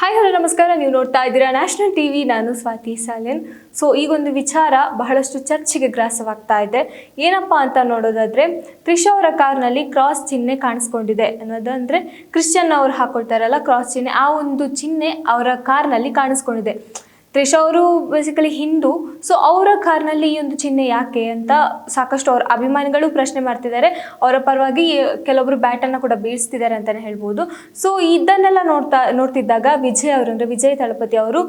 Hi hello ನಮಸ್ಕಾರ. ನೀವು ನೋಡ್ತಾ ಇದ್ದೀರಾ ನ್ಯಾಷನಲ್ ಟಿವಿ. ನಾನು ಸ್ವಾತಿ ಸಾಲೆನ್. ಸೊ ಈಗೊಂದು ವಿಚಾರ ಬಹಳಷ್ಟು ಚರ್ಚೆಗೆ ಗ್ರಾಸವಾಗ್ತಾ ಇದೆ. ಏನಪ್ಪಾ ಅಂತ ನೋಡೋದಾದ್ರೆ, ತ್ರಿಷಾ ಅವರ ಕಾರ್ನಲ್ಲಿ ಕ್ರಾಸ್ ಚಿಹ್ನೆ ಕಾಣಿಸ್ಕೊಂಡಿದೆ ಅನ್ನೋದಂದ್ರೆ, ಕ್ರಿಶ್ಚಿಯನ್ ಅವರು ಹಾಕೊಳ್ತಾರಲ್ಲ ಕ್ರಾಸ್ ಚಿಹ್ನೆ, ಆ ಒಂದು ಚಿಹ್ನೆ ಅವರ ಕಾರ್ನಲ್ಲಿ ಕಾಣಿಸ್ಕೊಂಡಿದೆ. ತ್ರಿಷಾ ಅವರು ಬೇಸಿಕಲಿ ಹಿಂದೂ, ಸೊ ಅವರ ಕಾರ್ನಲ್ಲಿ ಈ ಒಂದು ಚಿಹ್ನೆ ಯಾಕೆ ಅಂತ ಸಾಕಷ್ಟು ಅವ್ರ ಅಭಿಮಾನಿಗಳು ಪ್ರಶ್ನೆ ಮಾಡ್ತಿದ್ದಾರೆ. ಅವರ ಪರವಾಗಿ ಕೆಲವೊಬ್ರು ಬ್ಯಾಟನ್ನು ಕೂಡ ಬೀಳಿಸ್ತಿದ್ದಾರೆ ಅಂತಲೇ ಹೇಳ್ಬೋದು. ಸೊ ಇದನ್ನೆಲ್ಲ ನೋಡ್ತಿದ್ದಾಗ ವಿಜಯ್ ಅವರು ಅಂದರೆ ವಿಜಯ್ ತಳಪತಿ ಅವರು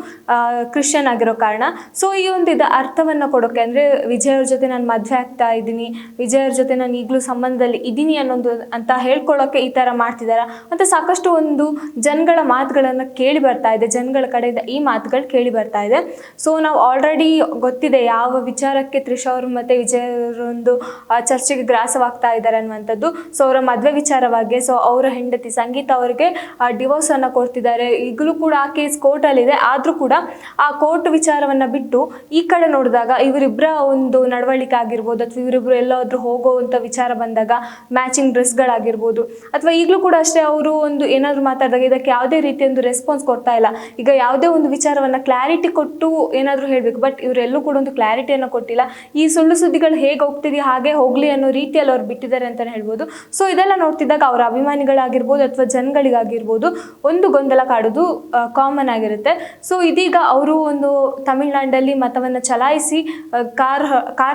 ಕ್ರಿಶ್ಚಿಯನ್ ಆಗಿರೋ ಕಾರಣ, ಸೊ ಈ ಒಂದು ಅರ್ಥವನ್ನು ಕೊಡೋಕೆ ಅಂದರೆ ವಿಜಯ್ ಅವ್ರ ಜೊತೆ ನಾನು ಮದುವೆ ಆಗ್ತಾ ಇದ್ದೀನಿ, ವಿಜಯ್ ಅವ್ರ ಜೊತೆ ನಾನು ಈಗಲೂ ಸಂಬಂಧದಲ್ಲಿ ಇದ್ದೀನಿ ಅನ್ನೋದು ಅಂತ ಹೇಳ್ಕೊಳ್ಳೋಕೆ ಈ ಥರ ಮಾಡ್ತಿದ್ದಾರೆ ಅಂತ ಸಾಕಷ್ಟು ಒಂದು ಜನಗಳ ಮಾತುಗಳನ್ನು ಕೇಳಿ ಬರ್ತಾ ಇದೆ. ಜನಗಳ ಕಡೆಯಿಂದ ಈ ಮಾತುಗಳು ಕೇಳಿ ಬರ್ತಾ ಇದೆ. ಸೊ ನಾವು ಆಲ್ರೆಡಿ ಗೊತ್ತಿದೆ ಯಾವ ವಿಚಾರಕ್ಕೆ ತ್ರಿಷಾ ಅವರು ಮತ್ತೆ ವಿಜಯ್ ಅವರೊಂದು ಚರ್ಚೆಗೆ ಗ್ರಾಸವಾಗ್ತಾ ಇದ್ದಾರೆ ಅನ್ನುವಂಥದ್ದು. ಸೊ ಅವರ ಮದುವೆ ವಿಚಾರವಾಗಿ, ಸೊ ಅವರ ಹೆಂಡತಿ ಸಂಗೀತ ಅವರಿಗೆ ಡಿವೋರ್ಸ್ ಅನ್ನು ಕೊಡ್ತಿದ್ದಾರೆ. ಈಗಲೂ ಕೂಡ ಆ ಕೇಸ್ ಕೋರ್ಟಲ್ಲಿದೆ. ಆದರೂ ಕೂಡ ಆ ಕೋರ್ಟ್ ವಿಚಾರವನ್ನು ಬಿಟ್ಟು ಈ ಕಡೆ ನೋಡಿದಾಗ ಇವರಿಬ್ಬರ ಒಂದು ನಡವಳಿಕೆ ಆಗಿರ್ಬೋದು, ಅಥವಾ ಇವರಿಬ್ರು ಎಲ್ಲಾದ್ರೂ ಹೋಗೋವಂಥ ವಿಚಾರ ಬಂದಾಗ ಮ್ಯಾಚಿಂಗ್ ಡ್ರೆಸ್ಗಳಾಗಿರ್ಬೋದು, ಅಥವಾ ಈಗಲೂ ಕೂಡ ಅಷ್ಟೇ ಅವರು ಒಂದು ಏನಾದರೂ ಮಾತಾಡಿದಾಗ ಇದಕ್ಕೆ ಯಾವುದೇ ರೀತಿಯ ಒಂದು ರೆಸ್ಪಾನ್ಸ್ ಕೊಡ್ತಾ ಇಲ್ಲ. ಈಗ ಯಾವುದೇ ಒಂದು ವಿಚಾರವನ್ನು ಕ್ಲಾರಿಟಿ ಕೊಟ್ಟು ಏನಾದರೂ ಹೇಳಬೇಕು, ಬಟ್ ಇವರೆಲ್ಲೂ ಕೂಡ ಒಂದು ಕ್ಲಾರಿಟಿಯನ್ನು ಕೊಟ್ಟಿಲ್ಲ. ಈ ಸುಳ್ಳು ಸುದ್ದಿಗಳು ಹೇಗೆ ಹೋಗ್ತಿದೆಯೋ ಹಾಗೆ ಹೋಗಲಿ ಅನ್ನೋ ರೀತಿಯಲ್ಲಿ ಅವ್ರು ಬಿಟ್ಟಿದ್ದಾರೆ ಅಂತಲೇ ಹೇಳ್ಬೋದು. ಸೊ ಇದೆಲ್ಲ ನೋಡ್ತಿದ್ದಾಗ ಅವರ ಅಭಿಮಾನಿಗಳಾಗಿರ್ಬೋದು ಅಥವಾ ಜನಗಳಿಗಾಗಿರ್ಬೋದು ಒಂದು ಗೊಂದಲ ಕಾಡೋದು ಕಾಮನ್ ಆಗಿರುತ್ತೆ. ಸೊ ಇದೀಗ ಅವರು ಒಂದು ತಮಿಳ್ನಾಡಲ್ಲಿ ಮತವನ್ನು ಚಲಾಯಿಸಿ ಕಾರ್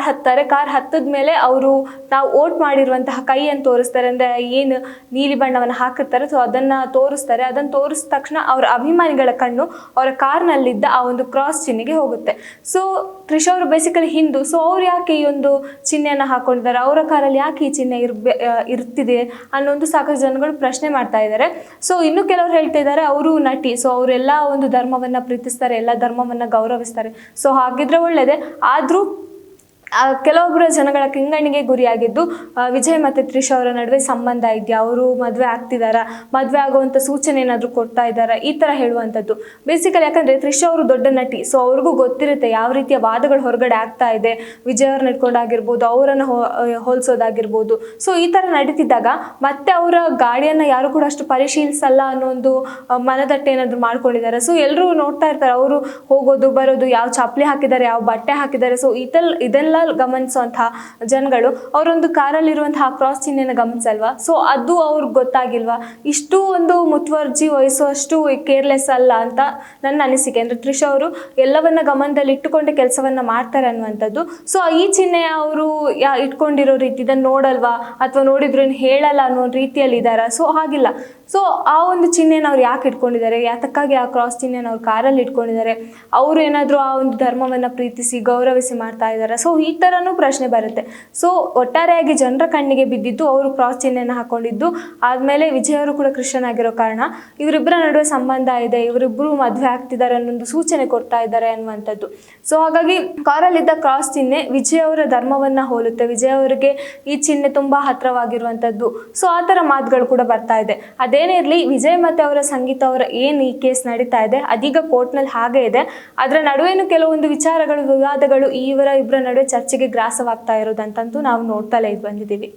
ಹತ್ತಾರೆ. ಕಾರ್ ಹತ್ತದ ಮೇಲೆ ಅವರು ನಾವು ವೋಟ್ ಮಾಡಿರುವಂತಹ ಕೈಯನ್ನು ತೋರಿಸ್ತಾರೆ, ಅಂದರೆ ಏನು ನೀಲಿ ಬಣ್ಣವನ್ನು ಹಾಕಿರ್ತಾರೆ, ಸೊ ಅದನ್ನು ತೋರಿಸ್ತಾರೆ. ಅದನ್ನು ತೋರಿಸಿದ ತಕ್ಷಣ ಅವರ ಅಭಿಮಾನಿಗಳ ಕಣ್ಣು ಅವರ ಕಾರ್ನಲ್ಲಿದ್ದ ಆ ಒಂದು ಕ್ರಾಸ್ ಚಿಹ್ನೆಗೆ ಹೋಗುತ್ತೆ. ಸೊ ತ್ರಿಷಾ ಅವರು ಬೇಸಿಕಲಿ ಹಿಂದೂ, ಸೊ ಅವ್ರು ಯಾಕೆ ಈ ಒಂದು ಚಿಹ್ನೆಯನ್ನು ಹಾಕೊಂಡಿದ್ದಾರೆ, ಅವರ ಕಾರಲ್ಲಿ ಯಾಕೆ ಈ ಚಿಹ್ನೆ ಇರ್ತಿದೆ ಅನ್ನೋ ಒಂದು ಸಾಕಷ್ಟು ಜನಗಳು ಪ್ರಶ್ನೆ ಮಾಡ್ತಾ ಇದ್ದಾರೆ. ಸೊ ಇನ್ನು ಕೆಲವರು ಹೇಳ್ತಾ ಇದ್ದಾರೆ ಅವರು ನಟಿ, ಸೊ ಅವರೆಲ್ಲ ಒಂದು ಧರ್ಮವನ್ನು ಪ್ರೀತಿಸ್ತಾರೆ, ಎಲ್ಲ ಧರ್ಮವನ್ನು ಗೌರವಿಸ್ತಾರೆ, ಸೊ ಹಾಗಿದ್ರೆ ಒಳ್ಳೆಯದೇ. ಆದರೂ ಕೆಲವೊಬ್ಬರ ಜನಗಳ ಕೆಂಗಣ್ಣಿಗೆ ಗುರಿಯಾಗಿದ್ದು ವಿಜಯ್ ಮತ್ತು ತ್ರಿಷಾ ಅವರ ನಡುವೆ ಸಂಬಂಧ ಇದೆಯಾ, ಅವರು ಮದುವೆ ಆಗ್ತಿದ್ದಾರಾ, ಮದುವೆ ಆಗುವಂಥ ಸೂಚನೆ ಏನಾದರೂ ಕೊಡ್ತಾ ಇದ್ದಾರಾ, ಈ ಥರ ಹೇಳುವಂಥದ್ದು. ಬೇಸಿಕಲಿ ಯಾಕಂದರೆ ತ್ರಿಷಾ ಅವರು ದೊಡ್ಡ ನಟಿ, ಸೊ ಅವ್ರಿಗೂ ಗೊತ್ತಿರುತ್ತೆ ಯಾವ ರೀತಿಯ ವಾದಗಳು ಹೊರಗಡೆ ಆಗ್ತಾ ಇದೆ, ವಿಜಯ್ ಅವ್ರನ್ನ ಇಟ್ಕೊಂಡಾಗಿರ್ಬೋದು, ಅವರನ್ನು ಹೋಲಿಸೋದಾಗಿರ್ಬೋದು. ಸೊ ಈ ಥರ ನಡೀತಿದ್ದಾಗ ಮತ್ತೆ ಅವರ ಗಾಡಿಯನ್ನು ಯಾರು ಕೂಡ ಅಷ್ಟು ಪರಿಶೀಲಿಸಲ್ಲ ಅನ್ನೋ ಒಂದು ಮನದಟ್ಟೆ ಏನಾದರೂ ಮಾಡ್ಕೊಂಡಿದ್ದಾರೆ. ಸೊ ಎಲ್ಲರೂ ನೋಡ್ತಾ ಇರ್ತಾರೆ ಅವರು ಹೋಗೋದು ಬರೋದು, ಯಾವ ಚಪ್ಪಲಿ ಹಾಕಿದ್ದಾರೆ, ಯಾವ ಬಟ್ಟೆ ಹಾಕಿದ್ದಾರೆ. ಸೊ ಇದೆಲ್ಲ ಗಮನಿಸುವಂತಹ ಜನಗಳು ಅವರೊಂದು ಕಾರಲ್ಲಿರುವಂತಹ ಕ್ರಾಸ್ ಚಿಹ್ನೆನ ಗಮನಿಸಲ್ವಾ, ಸೊ ಅದು ಅವ್ರಿಗೆ ಗೊತ್ತಾಗಿಲ್ವಾ, ಇಷ್ಟು ಒಂದು ಮುತುವರ್ಜಿ ವಹಿಸುವಷ್ಟು ಕೇರ್ಲೆಸ್ ಅಲ್ಲ ಅಂತ ನನ್ನ ಅನಿಸಿಕೆ. ಅಂದರೆ ತ್ರಿಷಾ ಅವರು ಎಲ್ಲವನ್ನ ಗಮನದಲ್ಲಿ ಇಟ್ಟುಕೊಂಡೆ ಕೆಲಸವನ್ನ ಮಾಡ್ತಾರೆ ಅನ್ನುವಂಥದ್ದು. ಸೊ ಈ ಚಿಹ್ನೆ ಅವರು ಇಟ್ಕೊಂಡಿರೋ ರೀತಿ ಇದನ್ನು ನೋಡಲ್ವಾ, ಅಥವಾ ನೋಡಿದ್ರು ಹೇಳಲ್ಲ ಅನ್ನೋ ರೀತಿಯಲ್ಲಿ ಇದ್ದಾರಾ, ಸೊ ಹಾಗಿಲ್ಲ. ಸೊ ಆ ಒಂದು ಚಿಹ್ನೆನ ಅವ್ರು ಯಾಕೆ ಇಟ್ಕೊಂಡಿದ್ದಾರೆ, ಯಾತಕ್ಕಾಗಿ ಆ ಕ್ರಾಸ್ ಚಿಹ್ನೆನ ಅವ್ರು ಕಾರಲ್ಲಿ ಇಟ್ಕೊಂಡಿದ್ದಾರೆ, ಅವರು ಏನಾದರೂ ಆ ಒಂದು ಧರ್ಮವನ್ನು ಪ್ರೀತಿಸಿ ಗೌರವಿಸಿ ಮಾಡ್ತಾ ಇದ್ದಾರೆ, ಸೊ ಈ ಥರನೂ ಪ್ರಶ್ನೆ ಬರುತ್ತೆ. ಸೊ ಒಟ್ಟಾರೆಯಾಗಿ ಜನರ ಕಣ್ಣಿಗೆ ಬಿದ್ದಿದ್ದು ಅವರು ಕ್ರಾಸ್ ಚಿಹ್ನೆಯನ್ನು ಹಾಕೊಂಡಿದ್ದು. ಆದಮೇಲೆ ವಿಜಯ್ ಅವರು ಕೂಡ ಕ್ರಿಶ್ಚಿಯನ್ ಆಗಿರೋ ಕಾರಣ ಇವರಿಬ್ಬರ ನಡುವೆ ಸಂಬಂಧ ಇದೆ, ಇವರಿಬ್ಬರು ಮದುವೆ ಆಗ್ತಿದ್ದಾರೆ ಅನ್ನೊಂದು ಸೂಚನೆ ಕೊಡ್ತಾ ಇದ್ದಾರೆ ಅನ್ನುವಂಥದ್ದು. ಸೊ ಹಾಗಾಗಿ ಕಾರಲ್ಲಿದ್ದ ಕ್ರಾಸ್ ಚಿಹ್ನೆ ವಿಜಯ್ ಅವರ ಧರ್ಮವನ್ನು ಹೋಲುತ್ತೆ, ವಿಜಯ್ ಅವರಿಗೆ ಈ ಚಿಹ್ನೆ ತುಂಬ ಹತ್ತಿರವಾಗಿರುವಂಥದ್ದು. ಸೊ ಆ ಥರ ಮಾತುಗಳು ಕೂಡ ಬರ್ತಾ ಇದೆ. ಅದೇನೇ ಇರಲಿ, ವಿಜಯ್ ಮತ್ತು ಅವರ ಸಂಗೀತ ಅವರ ಏನು ಈ ಕೇಸ್ ನಡೀತಾ ಇದೆ ಅದೀಗ ಕೋರ್ಟ್ನಲ್ಲಿ ಹಾಗೆ ಇದೆ. ಅದರ ನಡುವೆನೂ ಕೆಲವೊಂದು ವಿಚಾರಗಳು, ವಿವಾದಗಳು ಇಬ್ಬರ ನಡುವೆ ಚರ್ಚೆಗೆ ಗ್ರಾಸವಾಗ್ತಾ ಇರೋದಂತಂತೂ ನಾವು ನೋಡ್ತಲೇ ಬಂದಿದ್ದೀವಿ.